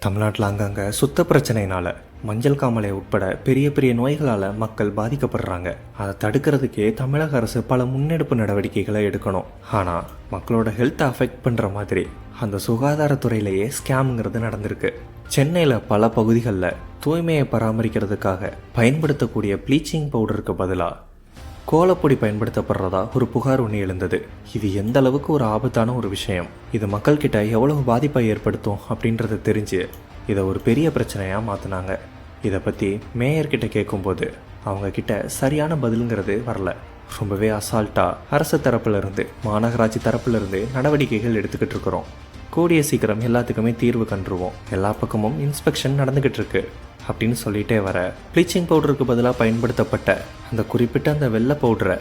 தமிழ்நாட்டில் அங்கங்கே சுத்த பிரச்சனையினால மஞ்சள் காமாலை உட்பட பெரிய பெரிய நோய்களால் மக்கள் பாதிக்கப்படுறாங்க. அதை தடுக்கிறதுக்கே தமிழக அரசு பல முன்னெடுப்பு நடவடிக்கைகளை எடுக்கணும். ஆனால் மக்களோட ஹெல்த்தை அஃபெக்ட் பண்ணுற மாதிரி அந்த சுகாதாரத்துறையிலேயே ஸ்கேமுங்கிறது நடந்திருக்கு. சென்னையில் பல பகுதிகளில் தூய்மையை பராமரிக்கிறதுக்காக பயன்படுத்தக்கூடிய ப்ளீச்சிங் பவுடருக்கு பதிலாக கோலப்பொடி பயன்படுத்தப்படுறதா ஒரு புகார் ஒன்று எழுந்தது. இது எந்த அளவுக்கு ஒரு ஆபத்தான ஒரு விஷயம், இது மக்கள்கிட்ட எவ்வளவு பாதிப்பை ஏற்படுத்தும் அப்படின்றத தெரிஞ்சு இதை ஒரு பெரிய பிரச்சனையாக மாற்றினாங்க. இதை பற்றி மேயர்கிட்ட கேட்கும்போது அவங்கக்கிட்ட சரியான பதிலுங்கிறது வரல. ரொம்பவே அசால்ட்டாக அரசு தரப்புலேருந்து மாநகராட்சி தரப்புலேருந்து நடவடிக்கைகள் எடுத்துக்கிட்டு இருக்கிறோம், கூடிய சீக்கிரம் எல்லாத்துக்குமே தீர்வு கண்டுருவோம், எல்லா பக்கமும் இன்ஸ்பெக்ஷன் நடந்துக்கிட்டு இருக்கு அப்படின்னு சொல்லிட்டே வர ப்ளீச்சிங் பவுடருக்கு பதிலாக பயன்படுத்தப்பட்ட அந்த குறிப்பிட்ட அந்த வெள்ளை பவுடரை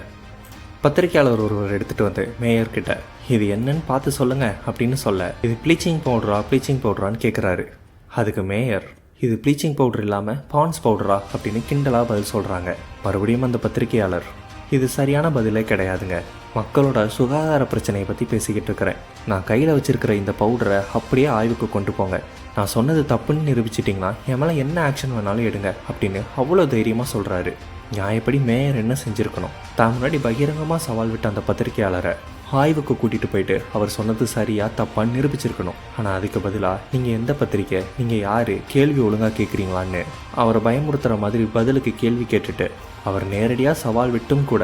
பத்திரிகையாளர் ஒருவர் எடுத்துகிட்டு வந்து மேயர்கிட்ட இது என்னன்னு பார்த்து சொல்லுங்கள் அப்படின்னு சொல்ல, இது ப்ளீச்சிங் பவுடரான்னு கேட்குறாரு. அதுக்கு மேயர் இது ப்ளீச்சிங் பவுடர் இல்லாமல் பான்ஸ் பவுடரா அப்படின்னு கிண்டலாக பதில் சொல்கிறாங்க. மறுபடியும் அந்த பத்திரிகையாளர் இது சரியான பதிலே கிடையாதுங்க, மக்களோட சுகாதார பிரச்சனையை பற்றி பேசிக்கிட்டு இருக்கிறேன், நான் கையில் வச்சுருக்கிற இந்த பவுடரை அப்படியே ஆய்வுக்கு கொண்டு போங்க, நான் சொன்னது தப்புன்னு நிரூபிச்சிட்டிங்கன்னா என் மேலே என்ன ஆக்ஷன் வேணாலும் எடுங்க அப்படின்னு அவ்வளோ தைரியமாக சொல்கிறாரு. நியாயப்படி மேயர் என்ன செஞ்சுருக்கணும், தான் முன்னாடி பகிரங்கமாக சவால் விட்ட அந்த பத்திரிகையாளரை ஆய்வுக்கு கூட்டிகிட்டு போயிட்டு அவர் சொன்னது சரியா தப்பான்னு நிரூபிச்சிருக்கணும். ஆனால் அதுக்கு பதிலாக நீங்கள் எந்த பத்திரிக்கை, நீங்கள் யார், கேள்வி ஒழுங்காக கேட்குறீங்களான்னு அவரை பயமுறுத்துகிற மாதிரி பதிலுக்கு கேள்வி கேட்டுட்டு அவர் நேரடியாக சவால் விட்டும் கூட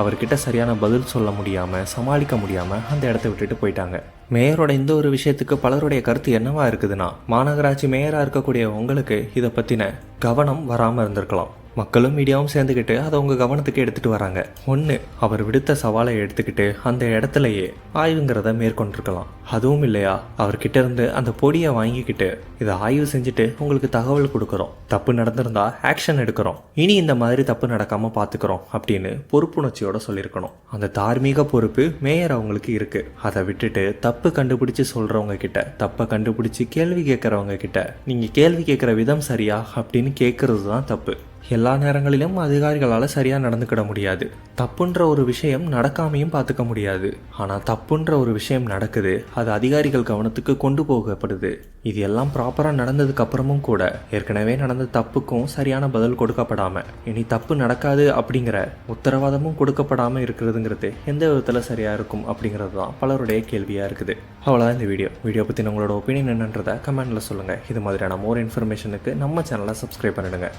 அவர்கிட்ட சரியான பதில் சொல்ல முடியாமல் சமாளிக்க முடியாமல் அந்த இடத்த விட்டுட்டு போயிட்டாங்க. மேயரோட இந்த ஒரு விஷயத்துக்கு பலருடைய கருத்து என்னவா இருக்குதுன்னா, மாநகராட்சி மேயராக இருக்கக்கூடிய உங்களுக்கு இதை பற்றின கவனம் வராமல் இருந்திருக்கலாம், மக்களும் மீடியாவும் சேர்ந்துக்கிட்டு அதை உங்கள் கவனத்துக்கு எடுத்துகிட்டு வராங்க. ஒன்று, அவர் விடுத்த சவாலை எடுத்துக்கிட்டு அந்த இடத்துலையே ஆய்வுங்கிறத மேற்கொண்டிருக்கலாம். அதுவும் இல்லையா, அவர்கிட்ட இருந்து அந்த பொடியை வாங்கிக்கிட்டு இதை ஆய்வு செஞ்சுட்டு உங்களுக்கு தகவல் கொடுக்குறோம், தப்பு நடந்திருந்தா ஆக்ஷன் எடுக்கிறோம், இனி இந்த மாதிரி தப்பு நடக்காமல் பார்த்துக்கிறோம் அப்படின்னு பொறுப்புணர்ச்சியோட சொல்லியிருக்கணும். அந்த தார்மீக பொறுப்பு மேயர் அவங்களுக்கு இருக்குது. அதை விட்டுட்டு தப்பு கண்டுபிடிச்சி சொல்கிறவங்க கிட்ட, தப்பை கண்டுபிடிச்சி கேள்வி கேட்குறவங்க கிட்ட நீங்கள் கேள்வி கேட்குற விதம் சரியா அப்படின்னு கேட்குறது தான் தப்பு. எல்லா நேரங்களிலும் அதிகாரிகளால் சரியாக நடந்துக்கிட முடியாது, தப்புன்ற ஒரு விஷயம் நடக்காமையும் பார்த்துக்க முடியாது. ஆனால் தப்புன்ற ஒரு விஷயம் நடக்குது, அது அதிகாரிகள் கவனத்துக்கு கொண்டு போகப்படுது. இது எல்லாம் ப்ராப்பராக நடந்ததுக்கு அப்புறமும் கூட ஏற்கனவே நடந்த தப்புக்கும் சரியான பதில் கொடுக்கப்படாமல் இனி தப்பு நடக்காது அப்படிங்கிற உத்தரவாதமும் கொடுக்கப்படாமல் இருக்கிறதுங்கிறது எந்த விதத்தில் சரியாக இருக்கும் அப்படிங்கிறது தான் பலருடைய கேள்வியாக இருக்குது. அவ்வளோதான் இந்த வீடியோ பற்றி உங்களோட ஒப்பீனியன் என்னன்றதை கமெண்டில் சொல்லுங்கள். இது மாதிரியான மோர் இன்ஃபர்மேஷனுக்கு நம்ம சேனலை சப்ஸ்கிரைப் பண்ணிடுங்க.